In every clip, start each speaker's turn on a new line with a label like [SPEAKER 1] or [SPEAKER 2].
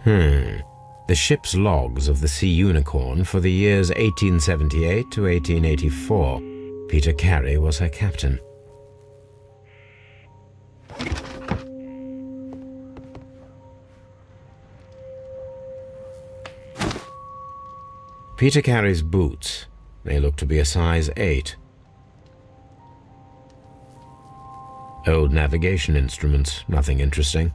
[SPEAKER 1] The ship's logs of the Sea Unicorn for the years 1878 to 1884. Peter Carey was her captain. Peter Carey's boots. They look to be a size 8. Old navigation instruments, nothing interesting.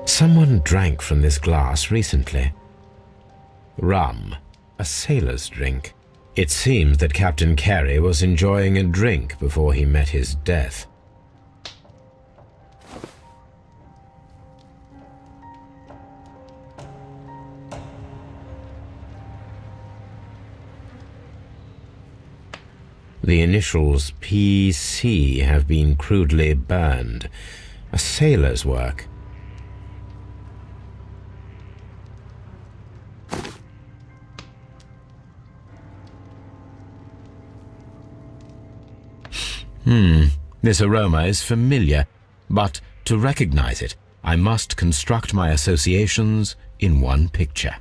[SPEAKER 1] Someone drank from this glass recently. Rum, a sailor's drink. It seems that Captain Carey was enjoying a drink before he met his death. The initials PC have been crudely burned. A sailor's work. This aroma is familiar, but to recognize it, I must construct my associations in one picture.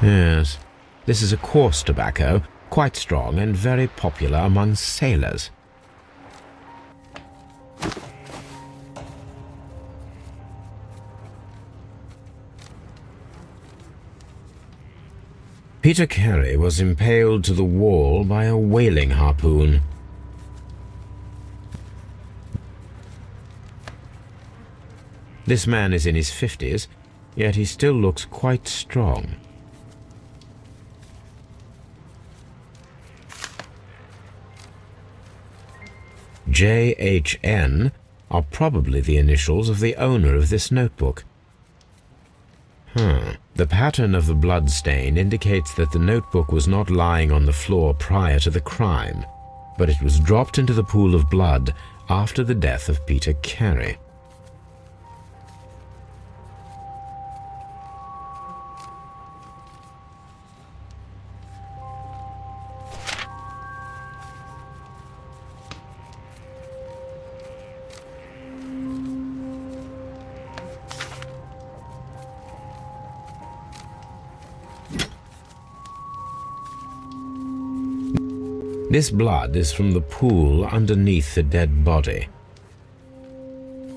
[SPEAKER 1] Yes, this is a coarse tobacco, quite strong and very popular among sailors. Peter Carey was impaled to the wall by a whaling harpoon. This man is in his 50s, yet he still looks quite strong. JHN are probably the initials of the owner of this notebook. The pattern of the blood stain indicates that the notebook was not lying on the floor prior to the crime, but it was dropped into the pool of blood after the death of Peter Carey. This blood is from the pool underneath the dead body.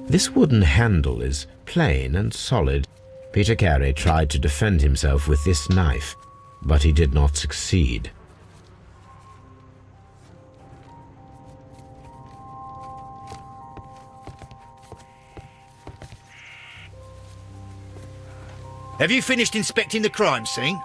[SPEAKER 1] This wooden handle is plain and solid. Peter Carey tried to defend himself with this knife, but he did not succeed.
[SPEAKER 2] Have you finished inspecting the crime scene?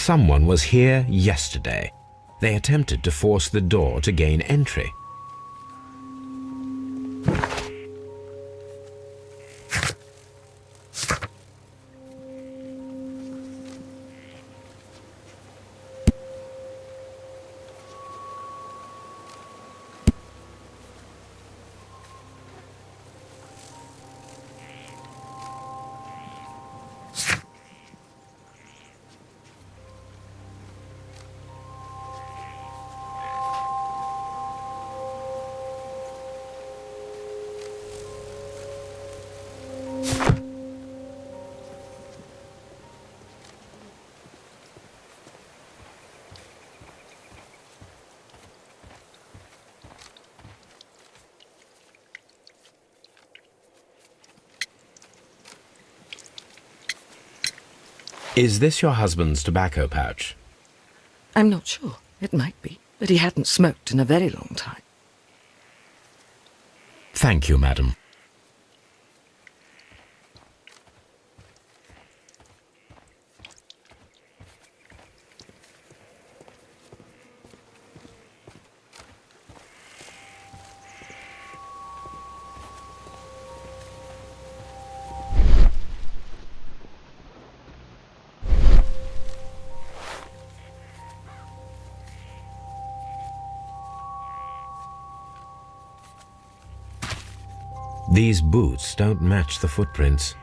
[SPEAKER 1] Someone was here yesterday. They attempted to force the door to gain entry. Is this your husband's tobacco pouch?
[SPEAKER 3] I'm not sure. It might be, but he hadn't smoked in a very long time.
[SPEAKER 1] Thank you, madam. These boots don't match the footprints.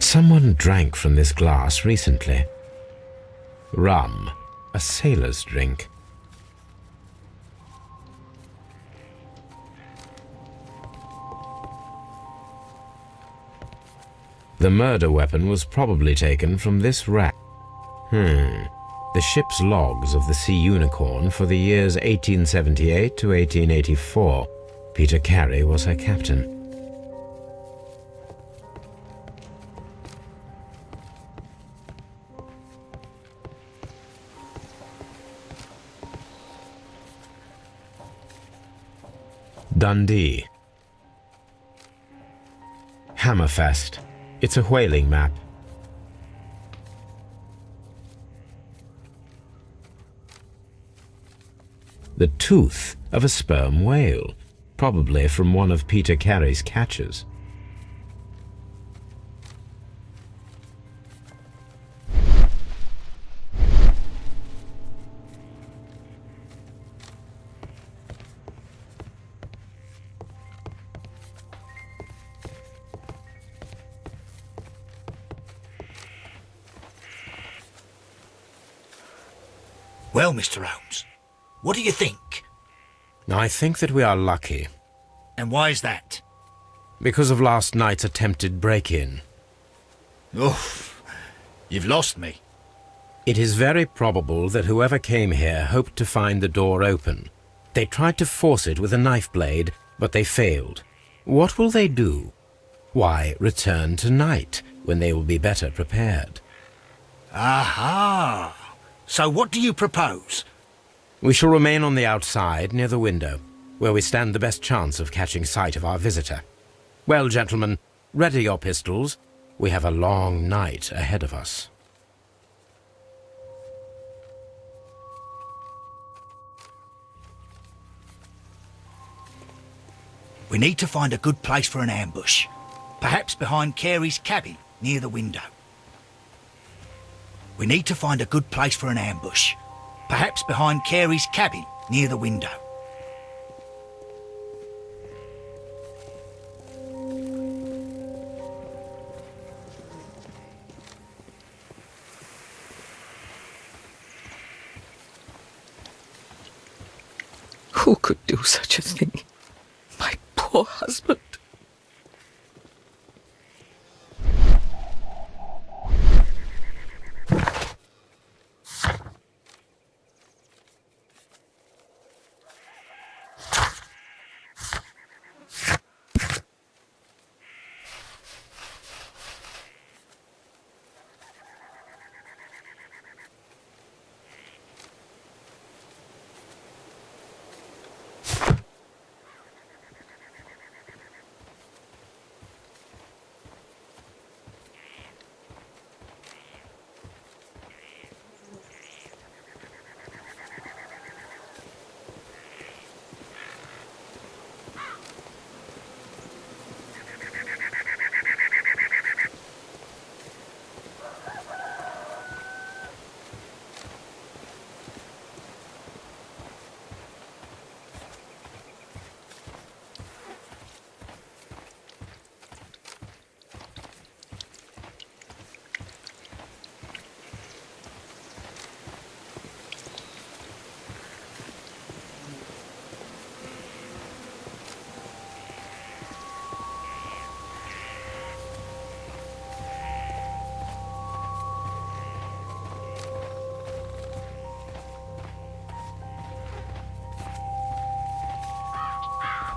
[SPEAKER 1] Someone drank from this glass recently. Rum, a sailor's drink. The murder weapon was probably taken from this rack. The ship's logs of the Sea Unicorn for the years 1878 to 1884. Peter Carey was her captain. Dundee. Hammerfest. It's a whaling map. The tooth of a sperm whale, probably from one of Peter Carey's catches.
[SPEAKER 2] Well, Mr. Holmes, what do you think?
[SPEAKER 1] I think that we are lucky,
[SPEAKER 2] And why is that?
[SPEAKER 1] because of last night's attempted break-in.
[SPEAKER 2] Oh, you've lost me.
[SPEAKER 1] It is very probable that whoever came here hoped to find the door open. They tried to force it with a knife blade, but they failed. What will they do? Why, return tonight, when they will be better prepared.
[SPEAKER 2] Aha! So what do you propose?
[SPEAKER 1] We shall remain on the outside, near the window, where we stand the best chance of catching sight of our visitor. Well, gentlemen, ready your pistols. We have a long night ahead of us.
[SPEAKER 2] We need to find a good place for an ambush. Perhaps behind Carey's cabin, near the window. We need to find a good place for an ambush. Perhaps behind Carey's cabin, near the window.
[SPEAKER 3] Who could do such a thing? My poor husband.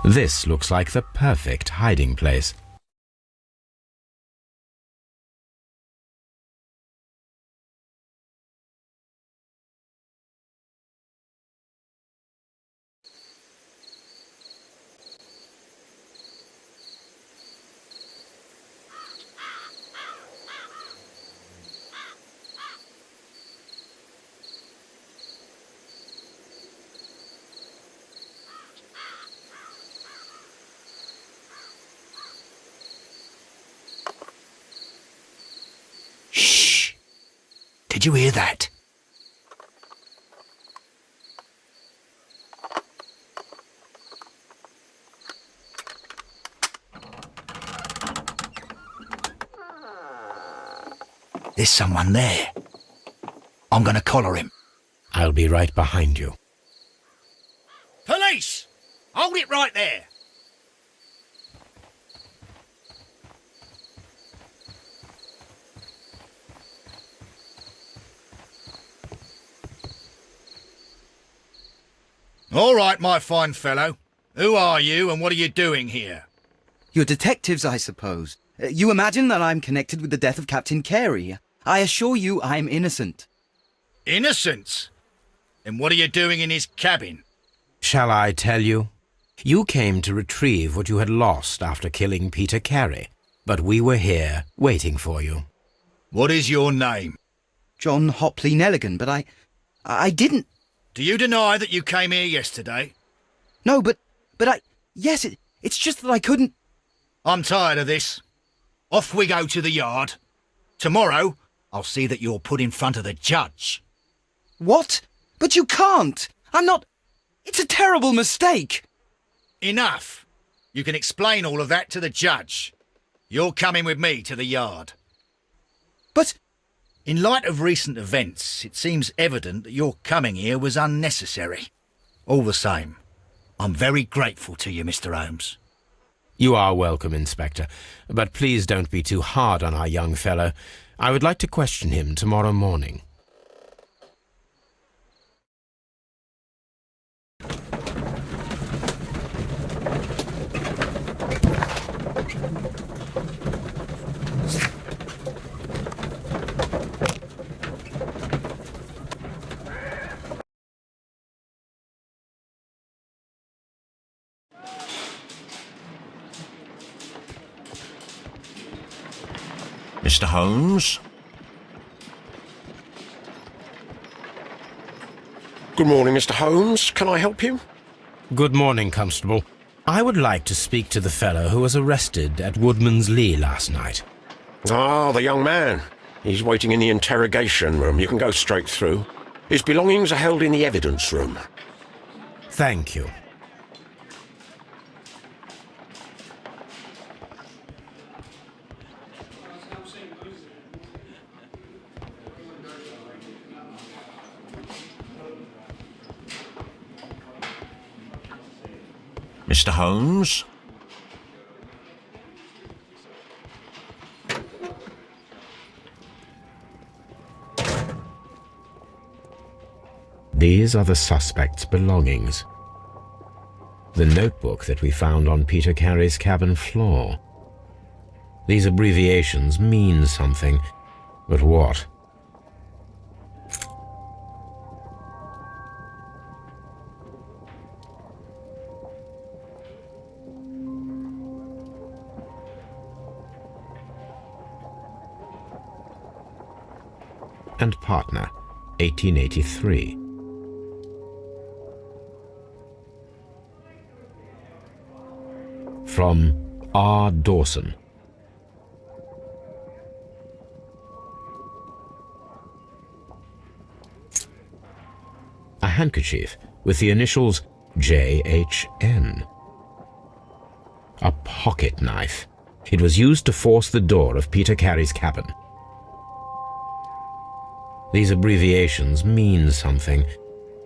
[SPEAKER 1] This looks like the perfect hiding place.
[SPEAKER 2] Shh! Did you hear that? There's someone there. I'm going to collar him.
[SPEAKER 1] I'll be right behind you.
[SPEAKER 2] Police! Hold it right there. All right, my fine fellow. Who are you and what are you doing here?
[SPEAKER 4] You're detectives, I suppose. You imagine that I'm connected with the death of Captain Carey. I assure you I'm innocent.
[SPEAKER 2] Innocent? And what are you doing in his cabin?
[SPEAKER 1] Shall I tell you? You came to retrieve what you had lost after killing Peter Carey, but we were here waiting for you.
[SPEAKER 2] What is your name?
[SPEAKER 4] John Hopley Nelligan, but I didn't...
[SPEAKER 2] Do you deny that you came here yesterday?
[SPEAKER 4] No, but yes, it's just that I couldn't...
[SPEAKER 2] I'm tired of this. Off we go to the yard. Tomorrow, I'll see that you're put in front of the judge.
[SPEAKER 4] What? But you can't! I'm not... It's a terrible mistake!
[SPEAKER 2] Enough. You can explain all of that to the judge. You're coming with me to the yard.
[SPEAKER 4] But...
[SPEAKER 2] In light of recent events, it seems evident that your coming here was unnecessary. All the same, I'm very grateful to you, Mr. Holmes.
[SPEAKER 1] You are welcome, Inspector, but please don't be too hard on our young fellow. I would like to question him tomorrow morning.
[SPEAKER 5] Mr. Holmes? Good morning, Mr. Holmes. Can I help you?
[SPEAKER 1] Good morning, Constable. I would like to speak to the fellow who was arrested at Woodman's Lee last night.
[SPEAKER 5] Ah, the young man. He's waiting in the interrogation room. You can go straight through. His belongings are held in the evidence room.
[SPEAKER 1] Thank you.
[SPEAKER 5] Mr. Holmes?
[SPEAKER 1] These are the suspect's belongings. The notebook that we found on Peter Carey's cabin floor. These abbreviations mean something, but what? And partner, 1883. From R. Dawson. A handkerchief with the initials J.H.N. A pocket knife. It was used to force the door of Peter Carey's cabin. These abbreviations mean something,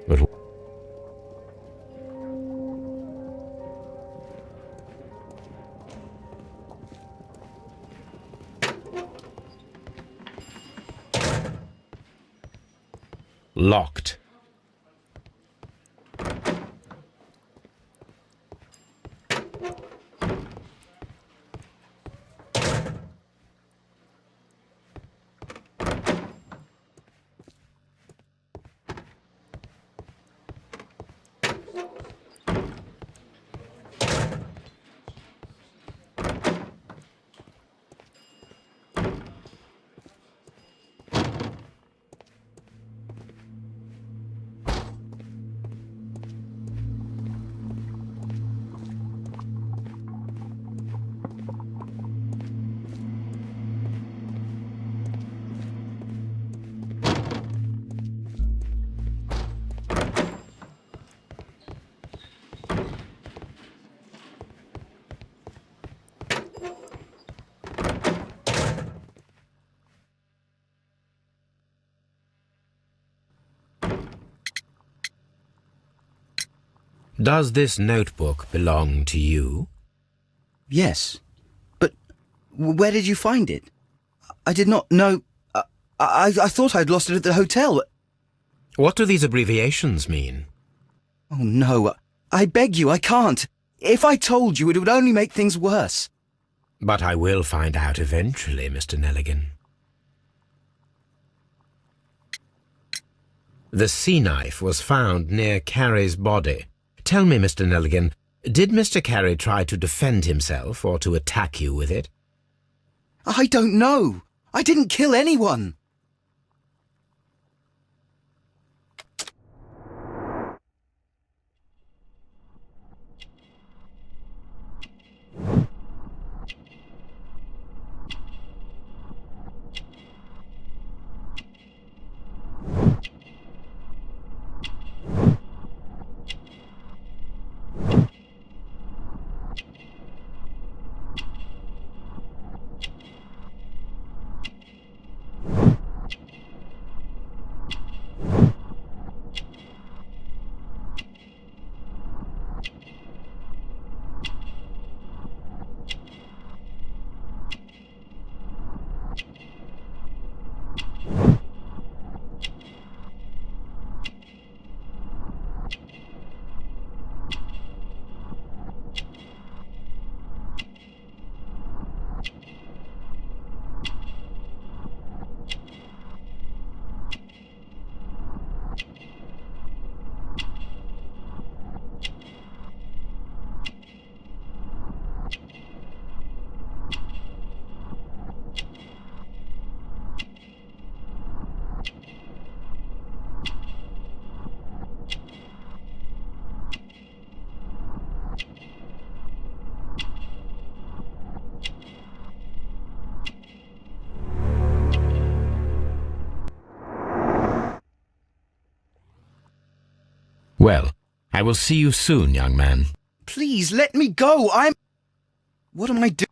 [SPEAKER 1] but locked. Does this notebook belong to you?
[SPEAKER 4] Yes. But where did you find it? I did not know... I thought I'd lost it at the hotel.
[SPEAKER 1] What do these abbreviations mean?
[SPEAKER 4] Oh, no. I beg you, I can't. If I told you, it would only make things worse.
[SPEAKER 1] But I will find out eventually, Mr. Nelligan. The sea knife was found near Carey's body. Tell me, Mr. Nelligan, did Mr. Carey try to defend himself or to attack you with it?
[SPEAKER 4] I don't know. I didn't kill anyone.
[SPEAKER 1] Well, I will see you soon, young man.
[SPEAKER 4] Please, let me go. What am I doing?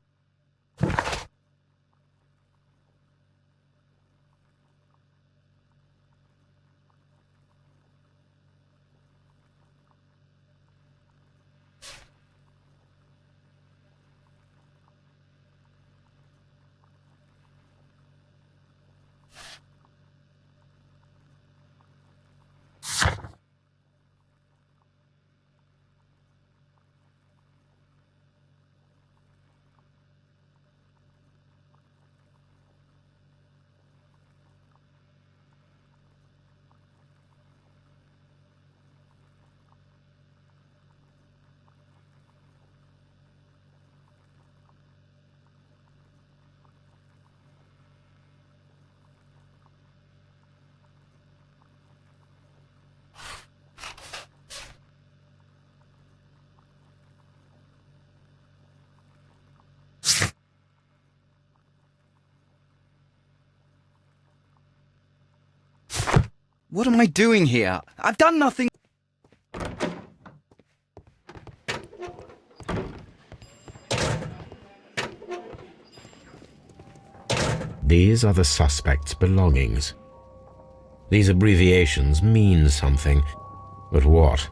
[SPEAKER 4] What am I doing here? I've done nothing.
[SPEAKER 1] These are the suspect's belongings. These abbreviations mean something, but what?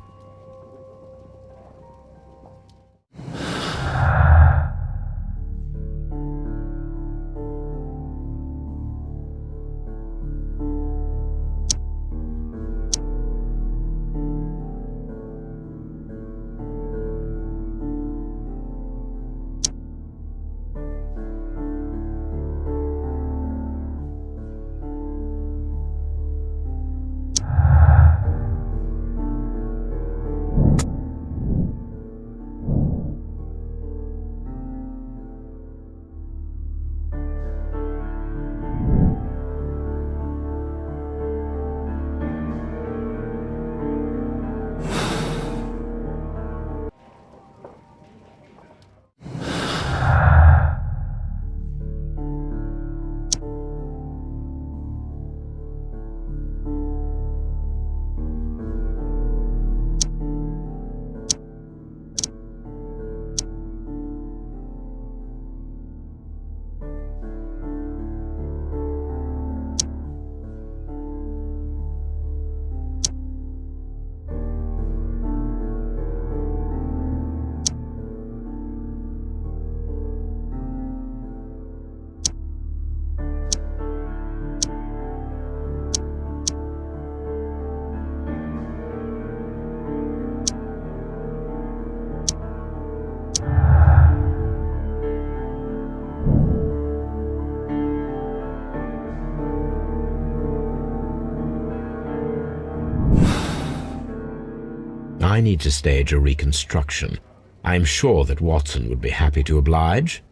[SPEAKER 1] I need to stage a reconstruction. I'm sure that Watson would be happy to oblige.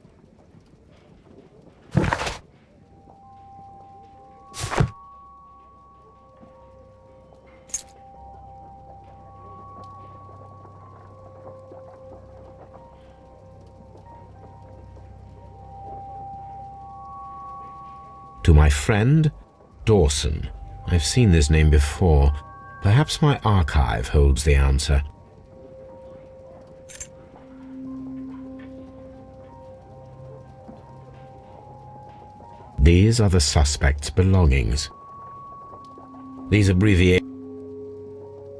[SPEAKER 1] To my friend, Dawson. I've seen this name before. Perhaps my archive holds the answer. These are the suspect's belongings. These abbreviate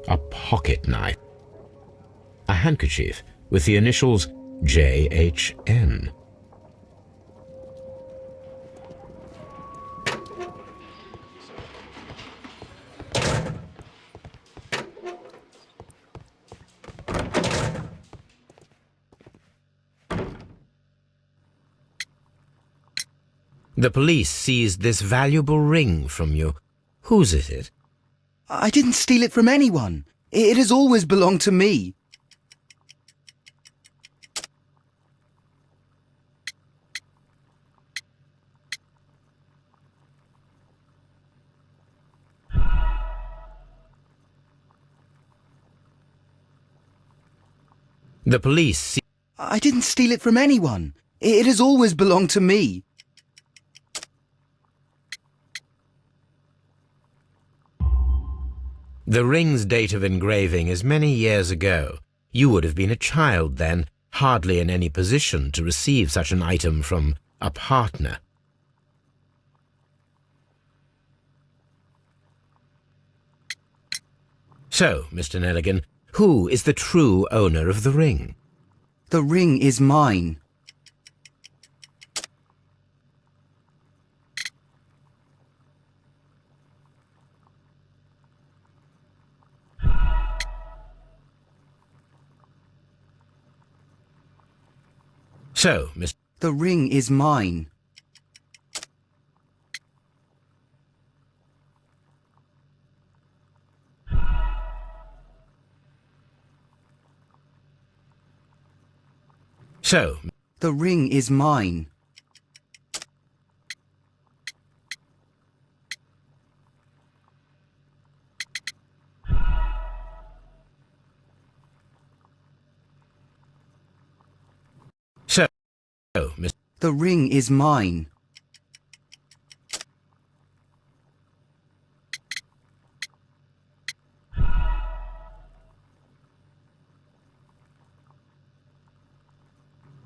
[SPEAKER 1] a pocket knife, a handkerchief with the initials JHN. The police seized this valuable ring from you. Whose is it?
[SPEAKER 4] I didn't steal it from anyone. It has always belonged to me.
[SPEAKER 1] The police
[SPEAKER 4] I didn't steal it from anyone. It has always belonged to me.
[SPEAKER 1] The ring's date of engraving is many years ago. You would have been a child then, hardly in any position to receive such an item from a partner. So, Mr. Nelligan, who is the true owner of the ring?
[SPEAKER 4] The ring is mine.
[SPEAKER 1] So, Mr.
[SPEAKER 4] The ring is mine.
[SPEAKER 1] So,
[SPEAKER 4] The ring is mine.
[SPEAKER 1] so, Mr.
[SPEAKER 4] The ring is mine.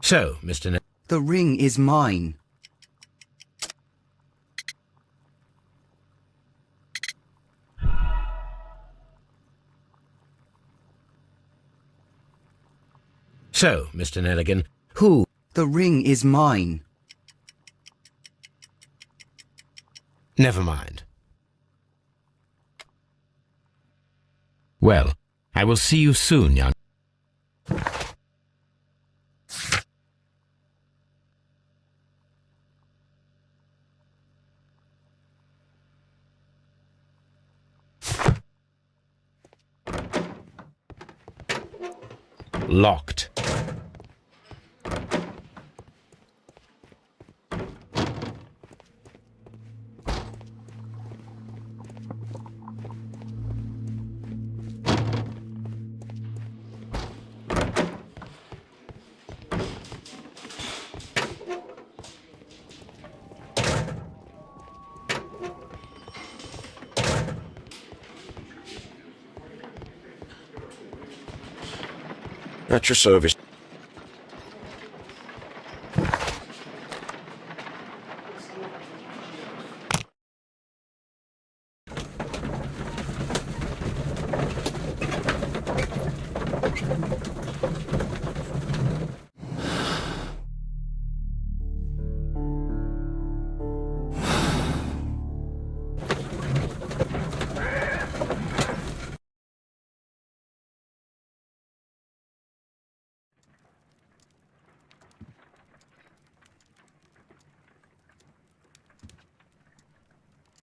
[SPEAKER 1] So, Mr.
[SPEAKER 4] The ring is mine.
[SPEAKER 1] So, Mr. Nelligan, who?
[SPEAKER 4] The ring is mine.
[SPEAKER 1] Never mind. Well, I will see you soon, young. Locked.
[SPEAKER 5] At your service.